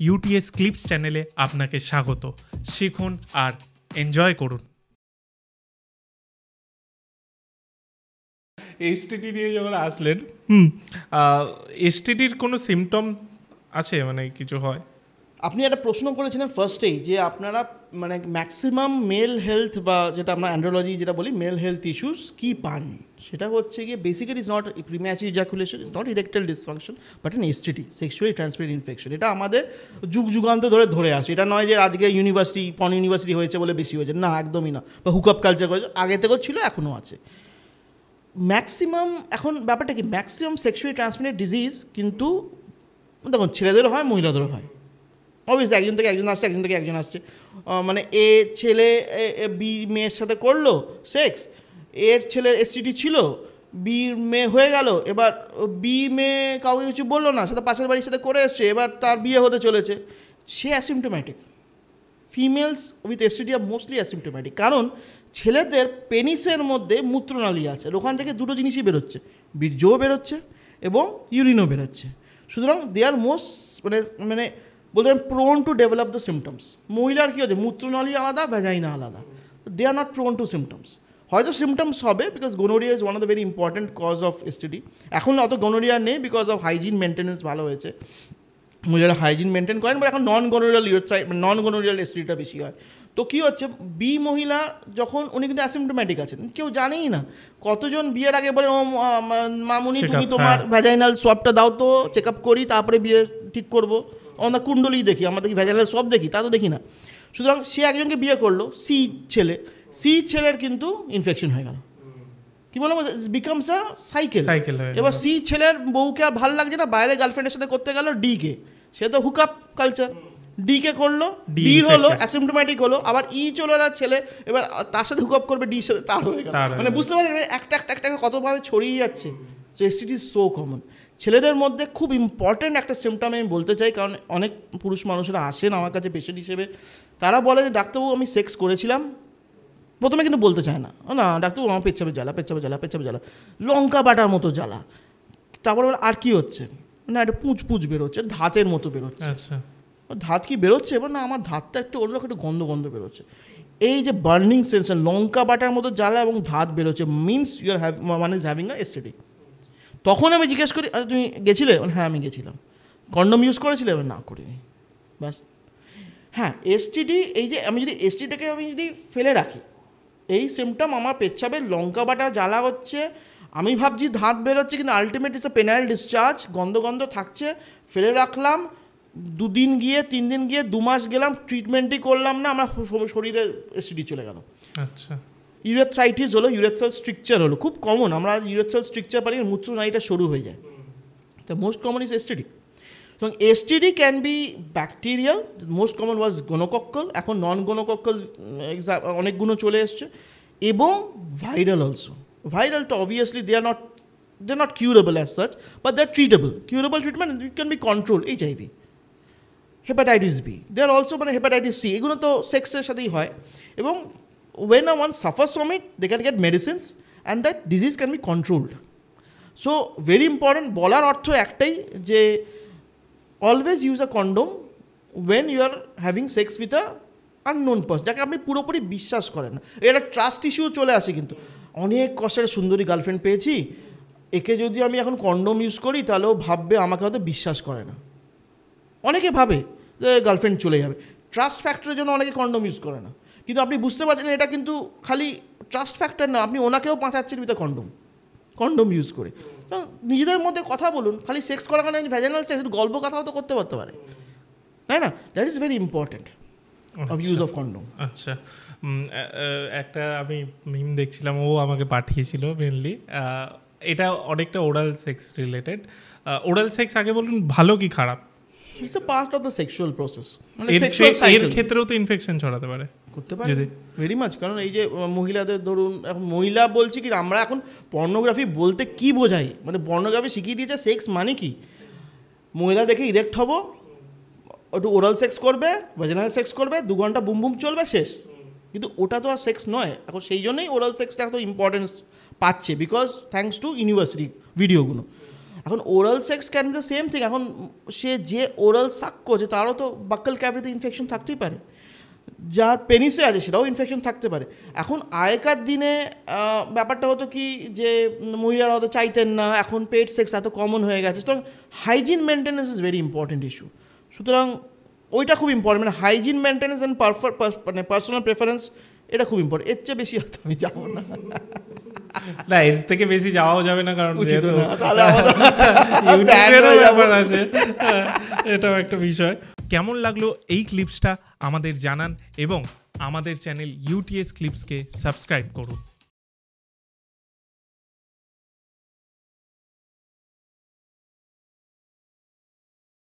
UTS clips চ্যানেলে আপনাকে স্বাগত। শিখুন আর এনজয় করুন। এসটিডি নিয়ে যখন আসলেন, এসটিডির কোনো সিমটম আছে, মানে কিছু হয়? আপনি একটা প্রশ্ন করেছিলেন ফার্স্টেই যে আপনারা মানে ম্যাক্সিমাম মেল হেলথ বা যেটা আমরা অ্যান্ড্রোলজি যেটা বলি মেল হেলথ ইস্যুস কী পান, সেটা হচ্ছে গিয়ে basically is not premature ejaculation, is not erectile dysfunction but an STD, sexually transmitted infection. এটা আমাদের যুগান্ত ধরে আসে। এটা নয় যে আজকে ইউনিভার্সিটি হয়েছে বলে বেশি হয়েছে, না, একদমই না। বা হুকআপ কালচার করেছে, আগে থেকেও ছিল, এখনও আছে। ম্যাক্সিমাম এখন ব্যাপারটা কি, ম্যাক্সিমাম সেক্সুয়ালি ট্রান্সমিটেড ডিজিজ কিন্তু দেখুন ছেলেদেরও হয়, মহিলাদেরও হয়। অবভিয়াসলি একজন থেকে একজন আসছে, একজন থেকে একজন আসছে। মানে এ ছেলে বি মেয়ের সাথে করলো সেক্স, এর ছেলের এসটিডি ছিল, বির মেয়ে হয়ে গেল, এবার বি মেয়ে কাউকে কিছু বললো না, সেটা পাশের বাড়ির সাথে করে এসছে, এবার তার বিয়ে হতে চলেছে, সে অ্যাসিমটোম্যাটিক। ফিমেলস উইথ এসটিডি আর মোস্টলি অ্যাসিমটোম্যাটিক, কারণ ছেলেদের পেনিসের মধ্যে মূত্রনালী আছে, ওখান থেকে দুটো জিনিসই বেরোচ্ছে, বীর্যও বেরোচ্ছে এবং ইউরিনও বেরোচ্ছে। সুতরাং দে আর মোস্ট মানে বলতে পারেন prone to develop the symptoms. মহিলার কী হচ্ছে, মূত্রনালী আলাদা, ভ্যাজাইনা আলাদা, they are not prone to symptoms. হয়তো সিমটমস হবে because gonorrhoea is one of the very important cause of STD. এখন অত গোনোরিয়া নেই বিকজ অফ হাইজিন মেনটেন্যান্স ভালো হয়েছে, মহিলারা হাইজিন মেনটেন করেন, বা এখন নন গোনোরিয়াল এসটিডিটা বেশি হয়। তো কী হচ্ছে, বি মহিলা যখন উনি কিন্তু অ্যাসিমটোম্যাটিক আছেন, কেউ জানেই না। কতজন বিয়ের আগে বলে ও মামুনি তুমি তোমার ভ্যাজাইনাল সোয়াবটা দাও তো, চেক আপ করি, তারপরে বিয়ে ঠিক করবো। আমরা কুণ্ডলি দেখি, আমরা দেখি ভ্যাজাইনাল সোয়াব দেখি, তা তো দেখি না। সুতরাং সে একজনকে বিয়ে করলো, সি ছেলের কিন্তু ইনফেকশন হয়ে গেল, কি বলবো, বিকামস আ সাইকেল। এবার সি ছেলের বউকে আর ভালো লাগছে না, বাইরে গার্লফ্রেন্ডের সাথে করতে গেল ডিকে, সে তো হুকআপ কালচার, ডিকে করলো, ডির হলো, অ্যাসিমটোম্যাটিক হলো, আবার চলে এলো ছেলে, এবার তার সাথে হুকআপ করবে, ডি সাথে তার হয়ে গেল। মানে বুঝতে পারছেন একটা কতভাবে ছড়িয়ে যাচ্ছে। So STD is so common. ছেলেদের মধ্যে খুব ইম্পর্ট্যান্ট একটা সিমটম আমি বলতে চাই, কারণ অনেক পুরুষ মানুষরা আসেন আমার কাছে পেশেন্ট হিসেবে, তারা বলে যে ডাক্তারবাবু আমি সেক্স করেছিলাম, প্রথমে কিন্তু বলতে চায় না, না ডাক্তারবাবু আমার পেচ্ছাপে জ্বালা, লঙ্কা বাটার মতো জ্বালা। তারপর আর কি হচ্ছে, না একটা পুঁচ বেরোচ্ছে, ধাতের মতো বেরোচ্ছে। আচ্ছা, ধাত কি বেরোচ্ছে, এবার না আমার ধাতটা একটু অন্যরকম, একটু গন্ধ বেরোচ্ছে। এই যে বার্নিং সেন্সেশন, লঙ্কা বাটার মতো জ্বালা এবং ধাত বেরোচ্ছে, means one is having a STD. তখন আমি জিজ্ঞেস করি, আচ্ছা তুমি গেছিলে? হ্যাঁ আমি গেছিলাম। কন্ডম ইউজ করেছিলে? না করিনি। ব্যাস। হ্যাঁ, এসটিডি, এই যে আমি যদি এসটিডিটাকে ফেলে রাখি, এই সিমটম আমার পেচ্ছাপের লঙ্কা বাটা জ্বালা হচ্ছে, আমি ভাবছি ধাত বেরোচ্ছে, কিন্তু আলটিমেট ইস এ পেনাইল ডিসচার্জ, গন্ধ থাকছে, ফেলে রাখলাম, 2 দিন গিয়ে 3 দিন গিয়ে 2 মাস গেলাম, ট্রিটমেন্টই করলাম না, আমার শরীরে এসটিডি চলে গেল। আচ্ছা, ইউরেথ্রাইটিস হলো, ইউরেথ্রাল স্ট্রিকচার হলো, খুব কমন, আমরা ইউরেথ্রাল স্ট্রিকচার পারি, মূত্রনালীটা সরু হয়ে যায়, the most common is STD. এবং STD can be bacterial, most common was gonococcal, এখন নন গোনোকক্কাল অনেকগুলো চলে এসছে, এবং ভাইরাল অলসো। ভাইরালটা obviously they are not curable as such, but they are treatable. Curable treatment can be control, HIV, hepatitis B, they are also, মানে hepatitis C, এগুলো তো সেক্সের সাথেই হয়। এবং when one suffers from it, they can get medicines and that disease can be controlled. So very important, বলার অর্থ একটাই যে always use a condom when you are having sex with a unknown person, যাকে আপনি পুরোপুরি বিশ্বাস করেন না। এটা ট্রাস্ট ইস্যু চলে আসে, কিন্তু অনেক কষ্টের সুন্দরী গার্লফ্রেন্ড পেয়েছি, একে যদি আমি এখন কন্ডম ইউজ করি তাহলে ও ভাববে আমাকে হয়তো বিশ্বাস করে না। অনেকে ভাবে যে গার্লফ্রেন্ড চলে যাবে, ট্রাস্ট ফ্যাক্টরের জন্য অনেকে কন্ডম ইউজ করে না। কিন্তু আপনি বুঝতে পারছেন এটা কিন্তু খালি ট্রাস্ট ফ্যাক্টর না, আপনি ওনাকেও বাঁচাচ্ছেন উইথ কন্ডম ইউজ করে। তো নিজেদের মধ্যে কথা বলুন, খালি সেক্স করার কারণে ভ্যাজাইনাল সেক্স, গল্প কথাও তো করতে পারে, তাই না? That is very important of use of condom. আচ্ছা, একটা আমি মিম দেখছিলাম, ও আমাকে পাঠিয়েছিল মেনলি, এটা অনেকটা oral sex related. Oral sex আগে বলুন ভালো কি খারাপ? It's a part of the sexual process, মানে এর ক্ষেত্রেও তো ইনফেকশন ছড়াতে পারে, করতে পারে ভেরি মাচ। কারণ এই যে মহিলাদের ধরুন, এখন মহিলা বলছি কি, আমরা এখন পর্নোগ্রাফি বলতে কি বোঝাই, মানে পর্নোগ্রাফি শিখিয়ে দিয়েছে সেক্স মানে কি, মহিলা দেখে ইরেক্ট হবো, একটু ওরাল সেক্স করবে, ভ্যাজিনাল সেক্স করবে, 2 ঘন্টা বুম বুম চলবে, শেষ। কিন্তু ওটা তো আর সেক্স নয় এখন, সেই জন্যই ওরাল সেক্সটা এত ইম্পর্টেন্স পাচ্ছে, বিকজ থ্যাঙ্কস টু ইউনিভার্সিটি ভিডিওগুলো। এখন oral sex can be the same thing. এখন সে যে ওরাল সাক করছে তারও তো বাক্কাল ক্যাভিটিতে ইনফেকশন থাকতেই পারে, যার পেনিসে আছে সেটাও ইনফেকশন থাকতে পারে। এখন আগেকার দিনে ব্যাপারটা হতো কি যে মহিলারা হয়তো চাইতেন না, এখন পেট সেক্স এত কমন হয়ে গেছে, সুতরাং hygiene maintenance is very important issue. সুতরাং ওইটা খুব ইম্পর্টেন্ট, মানে হাইজিন মেনটেন্যান্স অ্যান্ড মানে পার্সোনাল প্রেফারেন্স, এটা খুব ইম্পর্টেন্ট। এর চেয়ে বেশি হয়তো আমি যাবো না। না, এর থেকে বেশি যাওয়াও যাবে না, কারণ উচিত যেহেতু না, তাহলে আমাদের ইউটিউবেরও ব্যাপার আছে, এটাও একটা বিষয়। কেমন লাগলো এই ক্লিপসটা আমাদের জানান এবং আমাদের চ্যানেল ইউটিএস ক্লিপসকে সাবস্ক্রাইব করুন।